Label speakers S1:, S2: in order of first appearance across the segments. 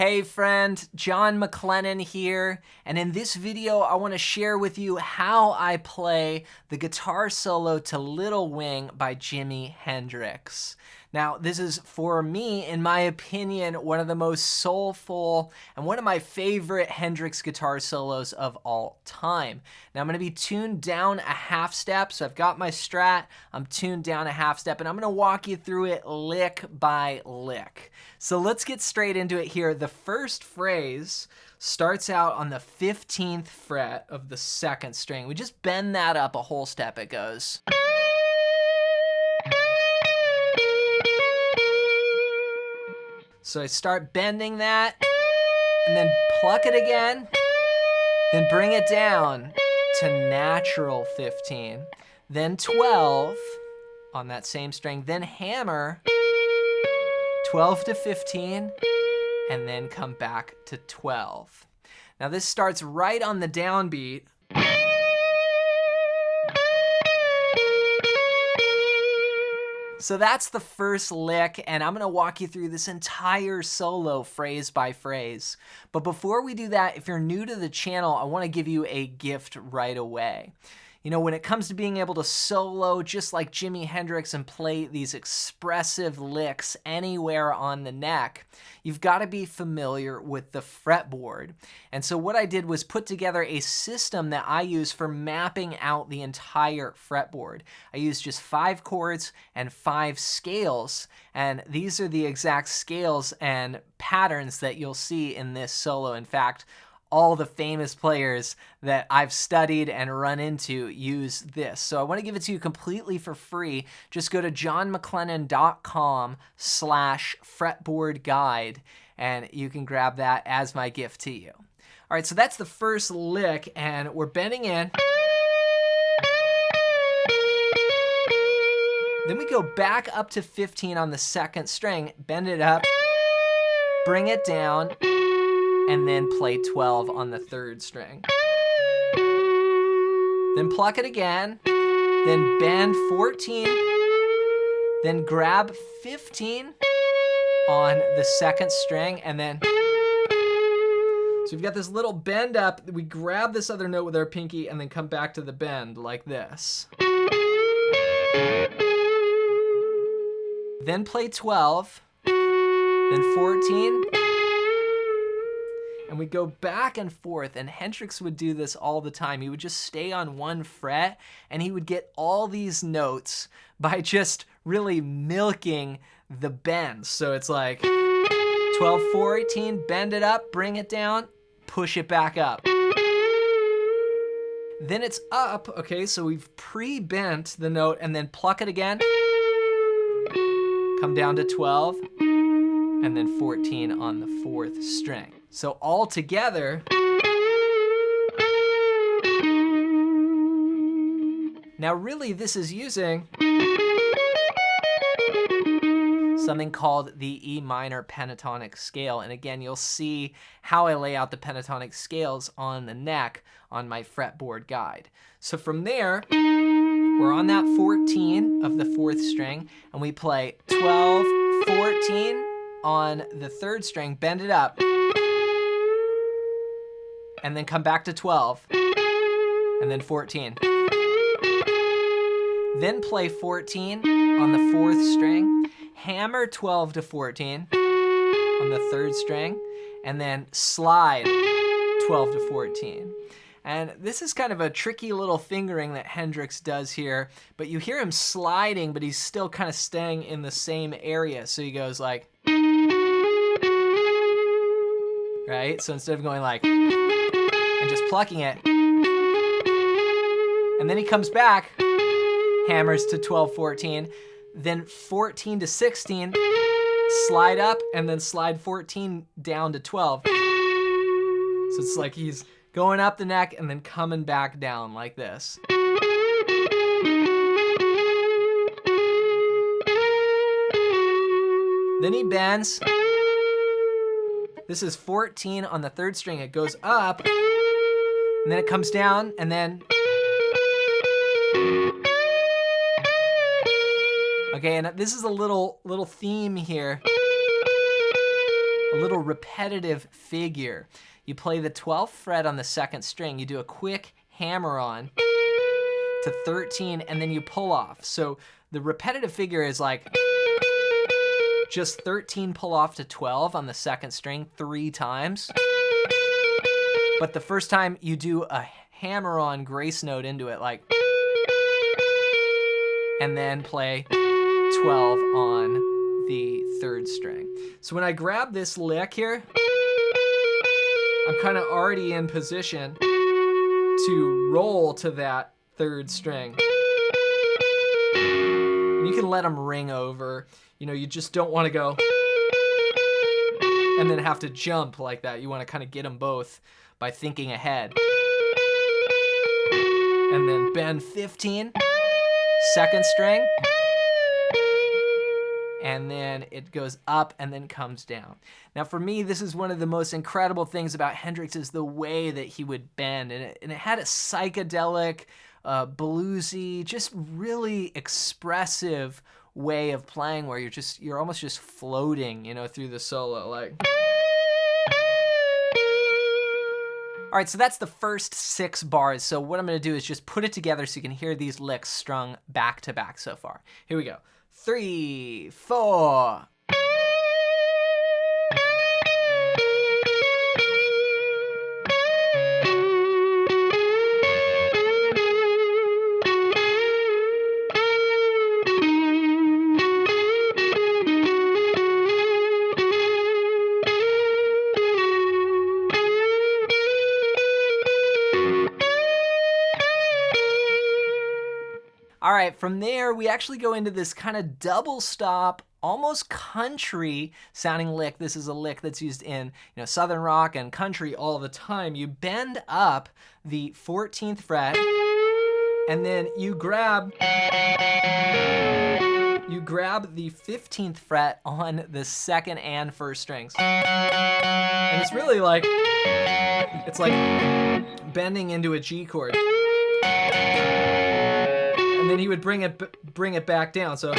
S1: Hey friend, John McLennan here, and in this video I want to share with you how I play the guitar solo to Little Wing by Jimi Hendrix. Now this is, for me, in my opinion, one of the most soulful and one of my favorite Hendrix guitar solos of all time. Now I'm going to be tuned down a half step, so I've got my Strat, I'm tuned down a half step, and I'm going to walk you through it lick by lick. So let's get straight into it here. The first phrase starts out on the 15th fret of the second string. We just bend that up a whole step. It goes. So I start bending that, and then pluck it again, then bring it down to natural 15, then 12 on that same string, then hammer 12 to 15, and then come back to 12. Now this starts right on the downbeat. So that's the first lick, and I'm gonna walk you through this entire solo phrase by phrase. But before we do that, if you're new to the channel, I wanna give you a gift right away. You know, when it comes to being able to solo just like Jimi Hendrix and play these expressive licks anywhere on the neck, you've got to be familiar with the fretboard. And so what I did was put together a system that I use for mapping out the entire fretboard. I used just 5 chords and 5 scales, and these are the exact scales and patterns that you'll see in this solo. In fact, all the famous players that I've studied and run into use this. So I want to give it to you completely for free. Just go to johnmclennan.com/fretboard guide and you can grab that as my gift to you. All right, so that's the first lick, and we're bending in. Then we go back up to 15 on the second string, bend it up, bring it down, and then play 12 on the third string. Then pluck it again, then bend 14, then grab 15 on the second string, and then, so we've got this little bend up, we grab this other note with our pinky and then come back to the bend like this. Then play 12, then 14, and we go back and forth, and Hendrix would do this all the time. He would just stay on one fret, and he would get all these notes by just really milking the bends. So it's like 12, 14, bend it up, bring it down, push it back up. Then it's up, okay, so we've pre-bent the note, and then pluck it again, come down to 12, and then 14 on the fourth string. So all together, now really this is using something called the E minor pentatonic scale. And again, you'll see how I lay out the pentatonic scales on the neck on my fretboard guide. So from there, we're on that 14 of the fourth string, and we play 12, 14 on the third string, bend it up, and then come back to 12, and then 14. Then play 14 on the fourth string, hammer 12 to 14 on the third string, and then slide 12 to 14. And this is kind of a tricky little fingering that Hendrix does here, but you hear him sliding, but he's still kind of staying in the same area. So he goes like, right? So instead of going like, and just plucking it, and then he comes back, hammers to 12, 14, then 14 to 16, slide up, and then slide 14 down to 12. So it's like he's going up the neck and then coming back down like this. Then he bends. This is 14 on the third string. It goes up, and then it comes down, and then. Okay, and this is a little theme here. a little repetitive figure. You play the 12th fret on the 2nd string, you do a quick hammer on to 13, and then you pull off. So the repetitive figure is like just 13 pull off to 12 on the 2nd string 3 times. But the first time you do a hammer on grace note into it, like, and then play 12 on the 3rd string. So when I grab this lick here, I'm kind of already in position to roll to that 3rd string. And you can let them ring over. You know, you just don't want to go and then have to jump like that. You want to kind of get them both by thinking ahead. And then bend 15, 2nd string, and then it goes up and then comes down. Now for me, this is one of the most incredible things about Hendrix is the way that he would bend, and it had a psychedelic, bluesy, just really expressive way of playing where you're almost just floating, you know, through the solo, like. All right, so that's the first 6 bars. So what I'm gonna do is just put it together so you can hear these licks strung back to back so far. Here we go. 3, 4. All right, from there, we actually go into this kind of double stop, almost country sounding lick. This is a lick that's used in, Southern rock and country all the time. You bend up the 14th fret, and then you grab the 15th fret on the 2nd and 1st strings. And it's really like, it's like bending into a G chord. And then he would bring it back down. So,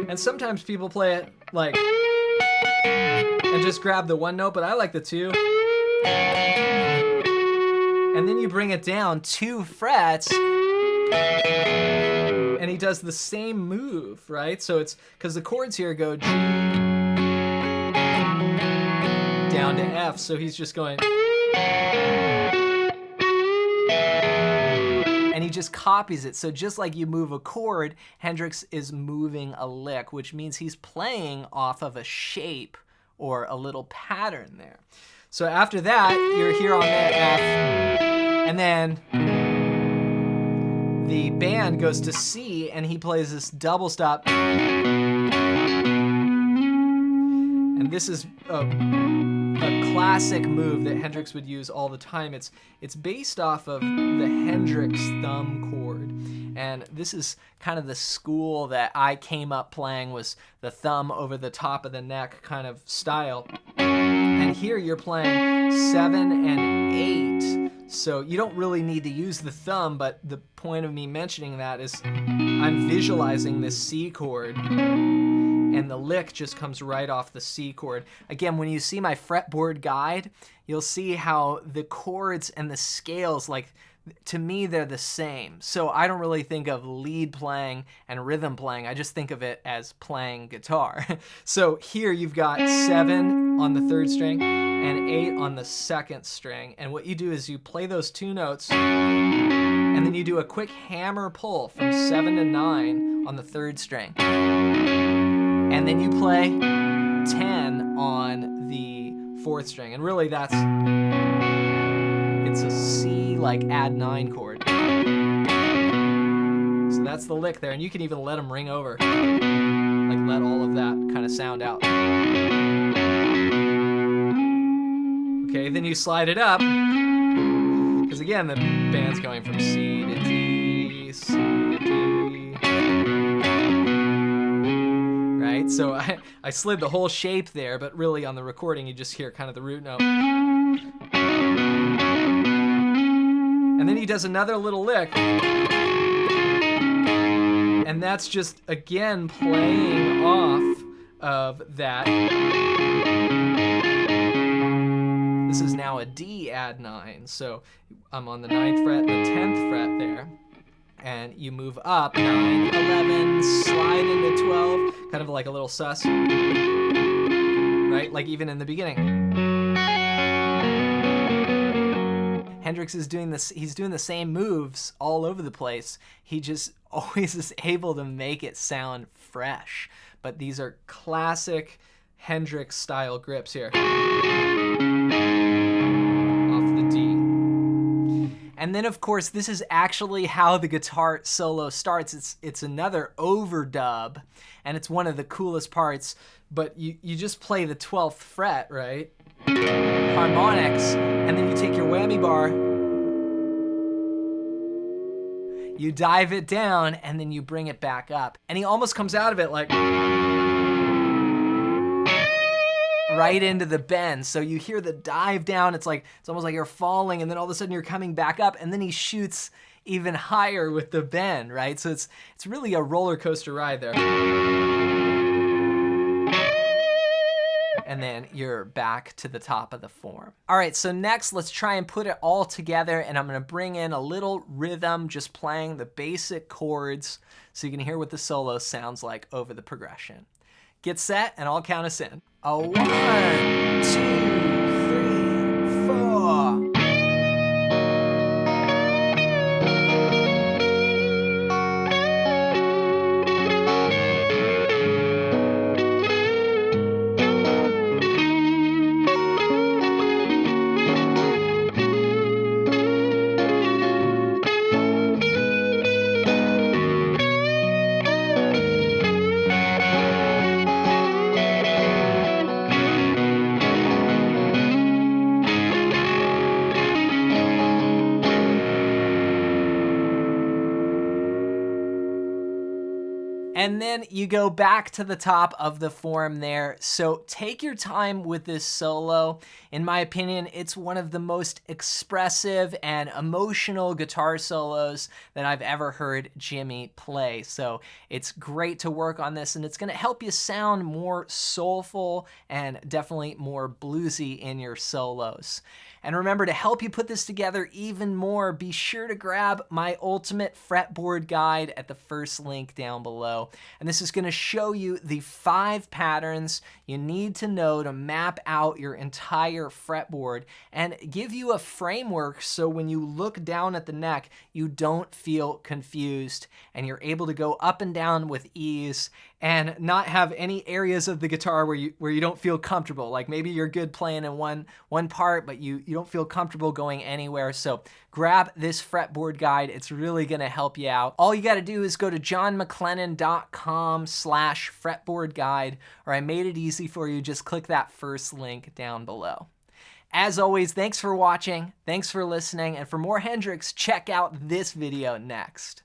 S1: and sometimes people play it like, and just grab the 1 note, but I like the 2. And then you bring it down 2 frets, and he does the same move, right? So it's, because the chords here go G down to F, so he's just going, and he just copies it. So just like you move a chord, Hendrix is moving a lick, which means he's playing off of a shape or a little pattern there. So after that, you're here on that F, and then the band goes to C, and he plays this double stop. And this is a classic move that Hendrix would use all the time. It's based off of the Hendrix thumb chord. And this is kind of the school that I came up playing, was the thumb over the top of the neck kind of style. And here you're playing 7 and 8. So you don't really need to use the thumb, but the point of me mentioning that is I'm visualizing this C chord, and the lick just comes right off the C chord. Again, when you see my fretboard guide, you'll see how the chords and the scales, like, to me, they're the same. So I don't really think of lead playing and rhythm playing. I just think of it as playing guitar. So here you've got 7 on the 3rd string and 8 on the 2nd string. And what you do is you play those 2 notes, and then you do a quick hammer pull from 7 to 9 on the 3rd string. And then you play 10 on the 4th string. And really it's a C, like, add 9 chord. So that's the lick there. And you can even let them ring over. Like, let all of that kind of sound out. Okay, then you slide it up. Because again, the band's going from C to D, C to D. Right? So I slid the whole shape there, but really on the recording you just hear kind of the root note. And then he does another little lick. And that's just, again, playing off of that. This is now a D add 9. So I'm on the 9th fret, the 10th fret there. And you move up 9, 11, slide into 12, kind of like a little sus, right? Like even in the beginning. Hendrix is doing this, he's doing the same moves all over the place. He just always is able to make it sound fresh. But these are classic Hendrix style grips here. Off the D. And then of course, this is actually how the guitar solo starts. It's another overdub, and it's one of the coolest parts, but you just play the 12th fret, right? Harmonics, and then you take your whammy bar, you dive it down, and then you bring it back up. And he almost comes out of it like right into the bend. So you hear the dive down, it's almost like you're falling, and then all of a sudden you're coming back up, and then he shoots even higher with the bend, right? So it's really a roller coaster ride there. And then you're back to the top of the form. All right, so next let's try and put it all together, and I'm gonna bring in a little rhythm, just playing the basic chords so you can hear what the solo sounds like over the progression. Get set, and I'll count us in. 1, 2, 3, 4. And then you go back to the top of the form there. So take your time with this solo. In my opinion, it's one of the most expressive and emotional guitar solos that I've ever heard Jimi play. So it's great to work on this, and it's gonna help you sound more soulful and definitely more bluesy in your solos. And remember, to help you put this together even more, be sure to grab my ultimate fretboard guide at the first link down below. And this is going to show you the 5 patterns you need to know to map out your entire fretboard and give you a framework so when you look down at the neck, you don't feel confused and you're able to go up and down with ease and not have any areas of the guitar where you don't feel comfortable. Like maybe you're good playing in one part, but you don't feel comfortable going anywhere. So grab this fretboard guide. It's really gonna help you out. All you gotta do is go to johnmclennan.com/fretboard guide, or I made it easy for you. Just click that first link down below. As always, thanks for watching, thanks for listening, and for more Hendrix, check out this video next.